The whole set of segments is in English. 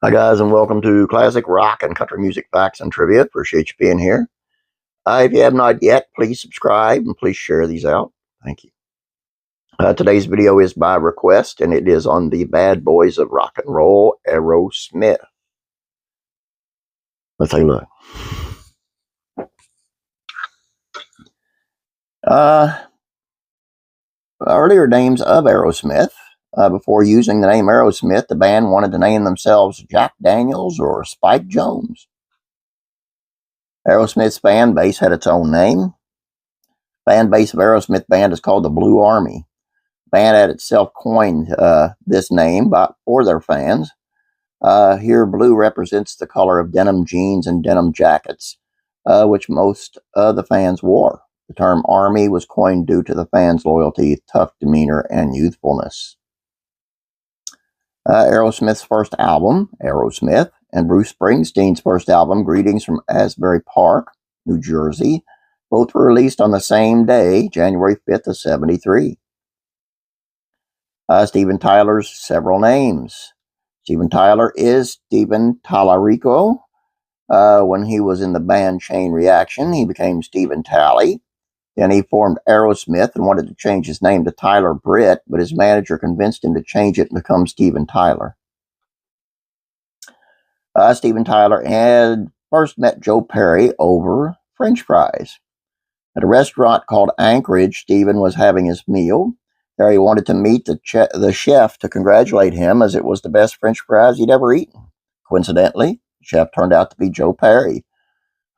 Hi, guys, and welcome to Classic Rock and Country Music Facts and Trivia. Appreciate you being here. If you have not yet, please subscribe and please share these out. Thank you. Today's video is by request, and it is on the Bad Boys of Rock and Roll, Aerosmith. Let's take a look. Earlier names of Aerosmith. Before using the name Aerosmith, the band wanted to name themselves Jack Daniels or Spike Jones. Aerosmith's fan base had its own name. Fan base of Aerosmith band is called the Blue Army. Band had itself coined this name for their fans. Here, blue represents the color of denim jeans and denim jackets, which most of the fans wore. The term Army was coined due to the fans' loyalty, tough demeanor, and youthfulness. Aerosmith's first album, Aerosmith, and Bruce Springsteen's first album, Greetings from Asbury Park, New Jersey, both were released on the same day, January 5th of 73. Steven Tyler's several names. Steven Tyler is Steven Tallarico. When he was in the band Chain Reaction, he became Steven Talley. Then he formed Aerosmith and wanted to change his name to Tyler Britt, but his manager convinced him to change it and become Steven Tyler. Steven Tyler had first met Joe Perry over French fries. At a restaurant called Anchorage, Steven was having his meal. There he wanted to meet the chef to congratulate him, as it was the best French fries he'd ever eaten. Coincidentally, the chef turned out to be Joe Perry,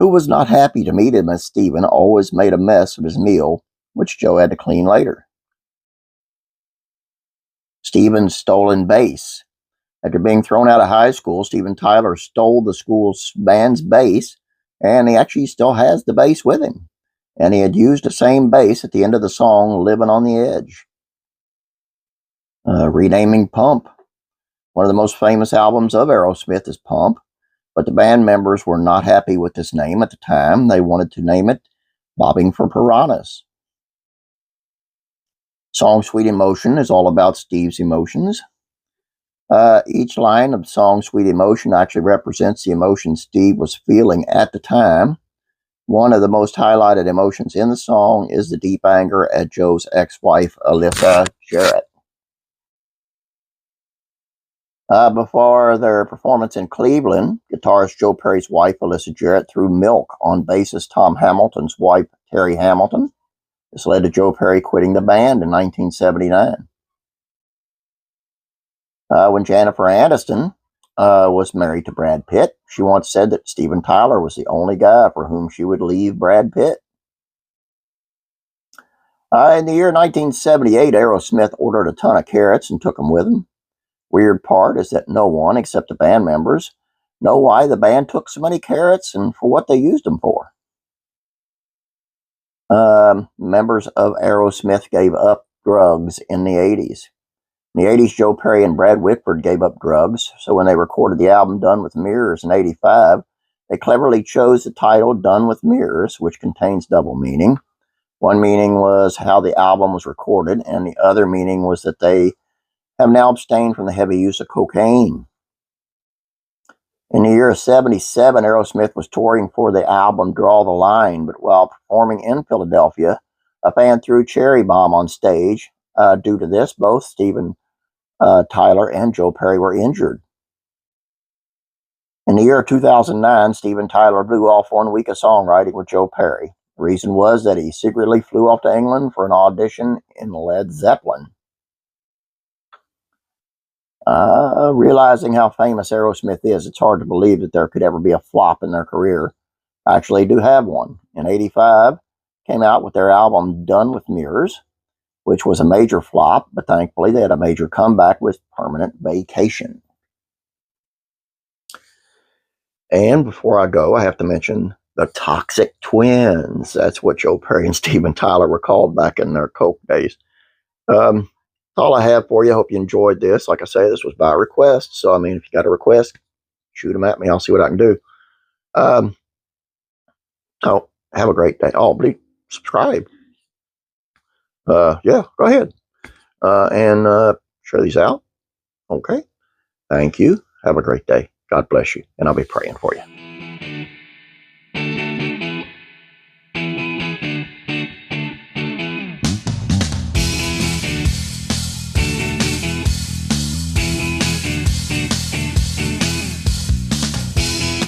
who was not happy to meet him, as Steven always made a mess of his meal, which Joe had to clean later. Steven's stolen bass. After being thrown out of high school, Steven Tyler stole the school's band's bass, and he actually still has the bass with him. And he had used the same bass at the end of the song, Living on the Edge. Renaming Pump. One of the most famous albums of Aerosmith is Pump, but the band members were not happy with this name at the time. They wanted to name it Bobbing for Piranhas. Song Sweet Emotion is all about Steve's emotions. Each line of Song Sweet Emotion actually represents the emotion Steve was feeling at the time. One of the most highlighted emotions in the song is the deep anger at Joe's ex-wife, Alyssa Jarrett. Before their performance in Cleveland, guitarist Joe Perry's wife, Alyssa Jarrett, threw milk on bassist Tom Hamilton's wife, Terry Hamilton. This led to Joe Perry quitting the band in 1979. When Jennifer Aniston was married to Brad Pitt, she once said that Steven Tyler was the only guy for whom she would leave Brad Pitt. In the year 1978, Aerosmith ordered a ton of carrots and took them with them. Weird part is that no one, except the band members, know why the band took so many carrots and for what they used them for. Members of Aerosmith gave up drugs in the 80s. In the 80s, Joe Perry and Brad Whitford gave up drugs, so when they recorded the album Done with Mirrors in 85, they cleverly chose the title Done with Mirrors, which contains double meaning. One meaning was how the album was recorded, and the other meaning was that they have now abstained from the heavy use of cocaine. In the year of 77, Aerosmith was touring for the album Draw the Line, but while performing in Philadelphia, a fan threw a cherry bomb on stage. Due to this, both Steven Tyler and Joe Perry were injured. In the year of 2009, Steven Tyler blew off 1 week of songwriting with Joe Perry. The reason was that he secretly flew off to England for an audition in Led Zeppelin. Realizing how famous Aerosmith is, it's hard to believe that there could ever be a flop in their career. I actually do have one. In 85, came out with their album Done with Mirrors, which was a major flop, but thankfully they had a major comeback with Permanent Vacation. And before I go, I have to mention the Toxic Twins. That's what Joe Perry and Steven Tyler were called back in their coke days. That's all I have for you. I hope you enjoyed this. Like I say, this was by request. So, I mean, if you got a request, shoot them at me. I'll see what I can do. So, have a great day. Oh, please subscribe. Yeah, go ahead. And share these out. Okay. Thank you. Have a great day. God bless you, and I'll be praying for you.